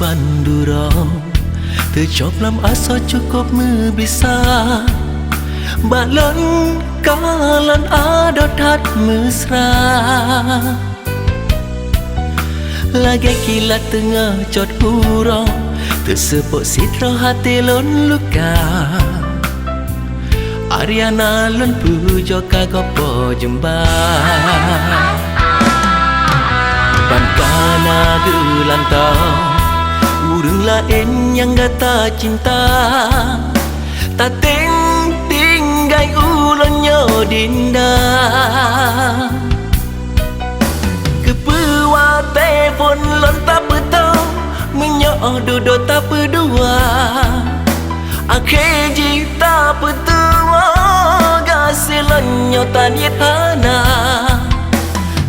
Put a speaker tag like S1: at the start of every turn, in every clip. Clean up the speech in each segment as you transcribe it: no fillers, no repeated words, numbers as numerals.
S1: bandura tercoplam asa cukup bisa balon kalan adot hat mesra lagi kilat tengah cot hurau tersepuk sitra hati lon luka Ariana lon pujo kagopo jembah Bankana gelantau urang lain yang gata cinta tak tinggai ulonnya dinda kepewa telefon lon tak betau menyoh duduk tak berdua akhir jita petua gasilonnya tanya tanah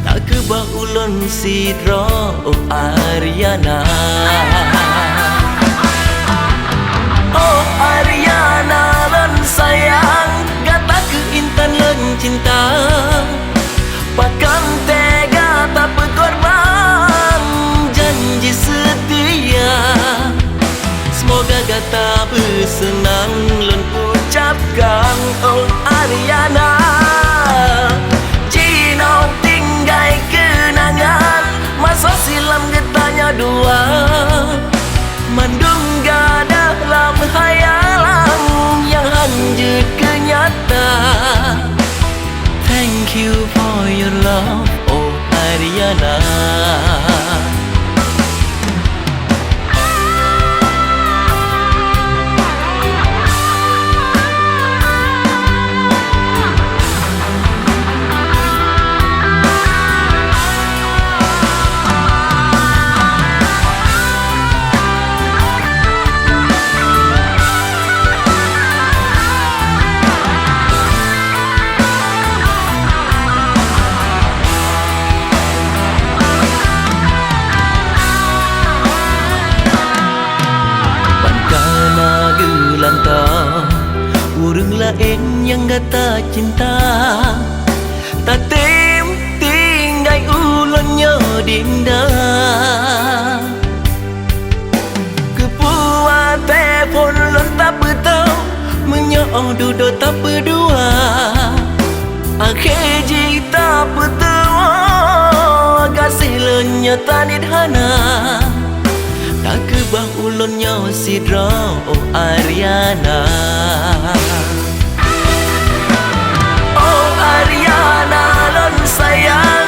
S1: tak kebah ulon sidra oh Ariana oh Ariana lon sayang gata ke intan lon cinta pakan tega tak berkorban janji setia semoga gata bersenang lon ucapkan oh Ariana Cino tinggai kenangan masa silam getanya dua mandungga dalam hayalan yang lanjut ke nyata. Thank you for your love oh Ariana. Urang lain yang gata cinta tak tinggai ulonnya dinda kepuat telefon lon tak betau menyoh duduk tak berdua akhir jita petua kasih lonnya tanit hana tak kebah ulonnya sidra oh Ariana oh Ariana lon sayang